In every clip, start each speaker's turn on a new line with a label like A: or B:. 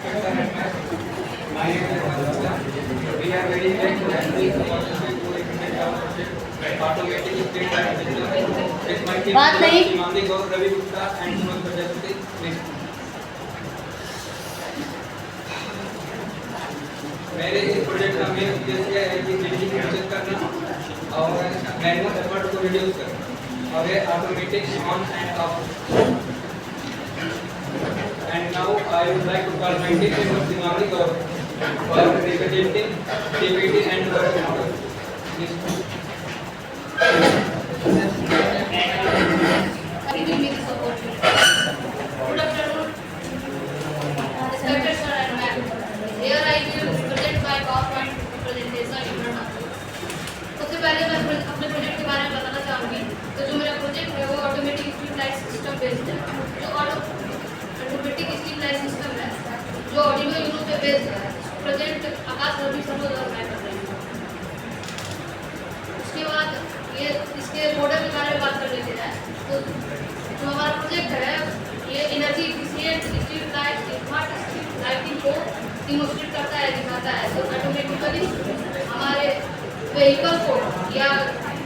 A: We are very glad to have this opportunity to implement our automatic state time system. With my team, Himani Gaur, Ravi Gupta, and Sunil Prajapati. मेरे इस project का main उद्देश्य है कि बिजली की बचत करना और मैनुअल एफर्ट को रिड्यूस करना और ये automatic on end of. And now I would like to call my team member Himani Gaur for representing TPT and work model.
B: सबसे पहले मैं अपने प्रोजेक्ट के बारे में बताना चाहूँगी. तो जो मेरा प्रोजेक्ट है वो automatic street light system based है. जो ऑटोमेटिक स्ट्रीट लाइट सिस्टम है जो ऑर्डिनो यूनो पे बेस्ड है. प्रोजेक्ट आकाश रवि सरोज और मैं कर रही हूँ. उसके बाद ये इसके मॉडल के बारे में बात कर लेते हैं. तो जो हमारा प्रोजेक्ट है ये energy efficient street light smart street lighting को डिमोन्स्ट्रेट करता है, दिखाता है. तो ऑटोमेटिकली हमारे व्हीकल को या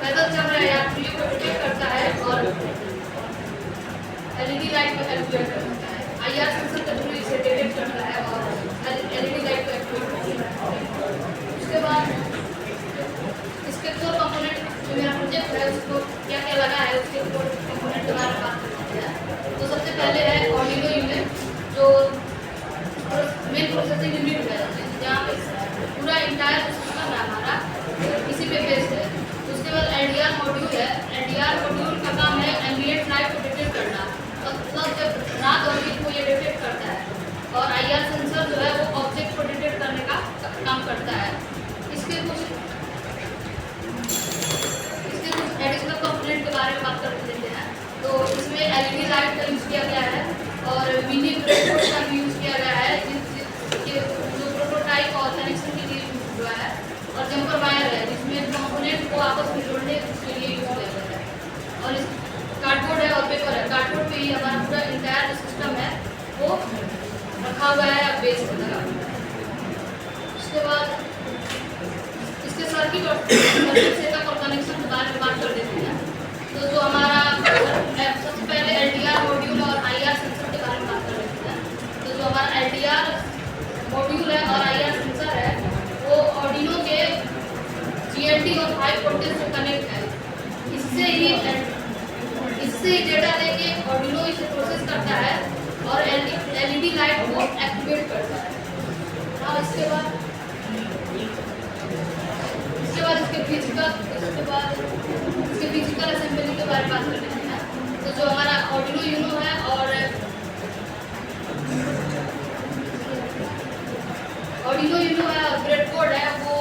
B: पैदल चल रहे यात्रियों को डिटेक्ट करता है और एलईडी लाइट को एक्टिवेट करता है. आईआर सेंसर के थ्रू इसे डिटेक्ट करता है और एलईडी लाइट को एक्टिवेट करता है. उसके बाद इसके कोर कंपोनेंट जो मेरा प्रोजेक्ट है उसको क्या क्या लगा है उसके कोर कंपोनेंट के बारे में बात करते हैं. तो सबसे पहले है ऑर्डिनो यूनिट जो मेन प्रोसेसिंग यूनिट है जहाँ पे पूरा इंटायर सिस्टम है हमारा इसी पे बेस्ड है. उसके बाद एलडीआर मॉड्यूल है. एलडीआर मॉड्यूल का काम है एम्बिएंट लाइट को डिटेक्ट करना. मतलब जब रात और दिन को ये डिटेक्ट करता है. और आईआर सेंसर जो है वो ऑब्जेक्ट को डिटेक्ट करने का काम करता है. इसके कुछ एडिशनल कंपोनेंट के बारे में बात कर लेते हैं. तो इसमें एलईडी लाइट का यूज़ किया गया है और मिनी ब्रेडबोर्ड का भी यूज़ किया गया है जिसके जो प्रोटोटाइप और कनेक्शन के लिए यूज़ हुआ है. और जम्पर वायर है जिसमें कंपोनेंट को आपस में जोड़ने के लिए यूज़ किया गया है. और इस कार्डबोर्ड है और पेपर है. कार्डबोर्ड पे ही हमारा पूरा इंटायर सिस्टम है वो रखा हुआ है बेस की तरह. उसके बाद इसके सर्किट और सेटअप और कनेक्शन के बारे में बात कर देते हैं. तो जो हमारा सबसे पहले एलडीआर मॉड्यूल और आईआर सेंसर के बारे में बात कर लेते हैं. तो जो हमारा एलडीआर मॉड्यूल है और आईआर सेंसर है वो ऑर्डिनो के जीएनडी और हाई वोल्टेज से कनेक्ट है. इससे ही डेटा लेके ऑर्डिनो इसे प्रोसेस करता है और एलईडी लाइट को एक्टिवेट करता है. और इसके बाद इसके फिजिकल असेंबली के बारे में बात कर लेते हैं. तो जो हमारा ऑर्डिनो यूनो है और ब्रेडबोर्ड है वो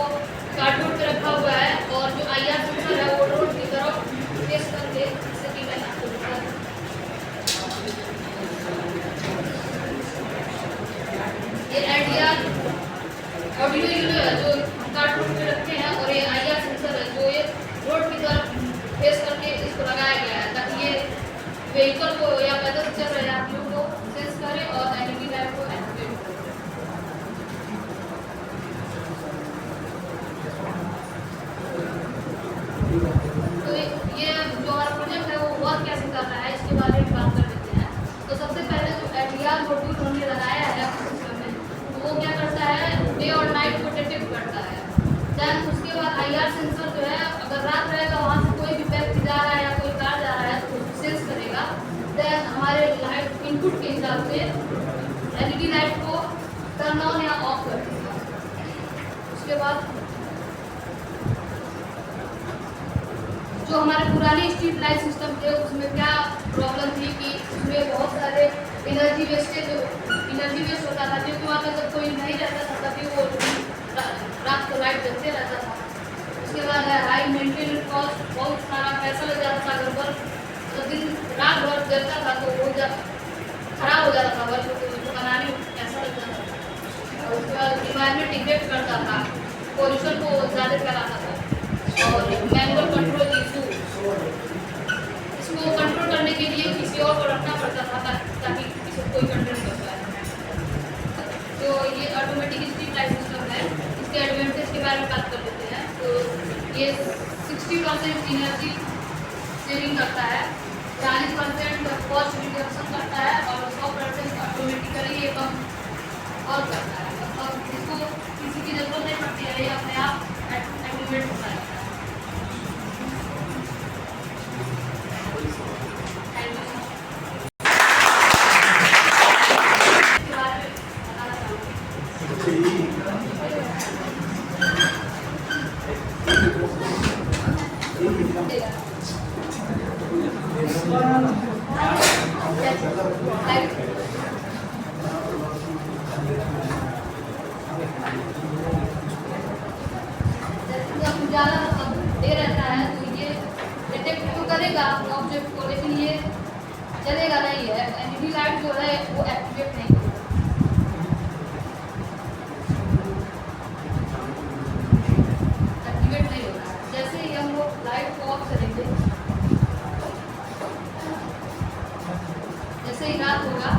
B: कार्डबोर्ड पे रखा हुआ है. और जो आईआर सेंसर है वो रोड की तरफ फेस करके जैसे कि मैं आपको दिखा दूं. ये एलडीआर ऑर्डिनो यूनो है जो कार्डबोर्ड पे रखे हैं और ये आईआर सेंसर है जो ये रोड की तरफ फेस करके इसको लगाया गया है ताकि ये व्हीकल को या पैदल चल रहे यात्रियों को सेंस करे और एलईडी लाइट को एक्टिवेट करे. तो ये जो हमारा प्रोजेक्ट है वो वर्क कैसे कर रहा है इसके बारे में बात कर लेते हैं. तो सबसे पहले जो एलडीआर मॉड्यूल हमने लगाया है सिस्टम में तो वो क्या करता है डे और नाइट को डिटेक्ट करता है. देन उसके बाद आईआर सेंसर जो है अगर रात रहेगा वहाँ से कोई भी व्यक्ति जा रहा है या कोई कार जा रहा है तो उसको सेंस करेगा. देन हमारे लाइट इनपुट के हिसाब से एलईडी लाइट को टर्न ऑन या ऑफ कर देगा. उसके बाद जो हमारे पुराने स्ट्रीट लाइट सिस्टम थे उसमें क्या प्रॉब्लम थी कि उसमें बहुत सारे एनर्जी वेस्ट होता था क्योंकि वहाँ पर जब कोई नहीं रहता था तभी वो रात को लाइट जलते रहता था. उसके बाद हाई मेंटेनेंस कॉस्ट बहुत सारा पैसा लग जाता था. अगर बल्ब तो दिन रात भर जलता था तो वो जब खराब हो जाता था बल्ब तो उसको बनाने में पैसा लग जाता था. और उसके बाद इन्वायरमेंट इफेक्ट करता था, पोल्यूशन को ज़्यादा फैलाता था और मैनुअल कंट्रोल इशू इसको कंट्रोल करने के लिए किसी और को रखना पड़ता था ताकि इसे कोई कंट्रोल कर पाए. जो ऑटोमेटिक स्ट्रीट लाइट सिस्टम है, इसके एडवांटेज के बारे में बात कर लेते हैं। तो ये 60% एनर्जी सेविंग करता है, 40% कॉस्ट रिडक्शन करता है और 100% ऑटोमेटिकली ये कम और करता है। और इसको किसी की जरूरत नहीं पड़ती है, ये अपने आप एक्टिवेट होता है। इसके बारे में बताना चाहूँगी। जब उजाला दे रहता है तो ये डिटेक्ट तो करेगा ऑब्जेक्ट को, लेकिन ये चलेगा नहीं है। एलईडी लाइट जो है वो एक्टिवेट नहीं होगा, एक्टिवेट नहीं होगा। जैसे ही हम लोग लाइट को ऑफ करेंगे, जैसे ही रात होगा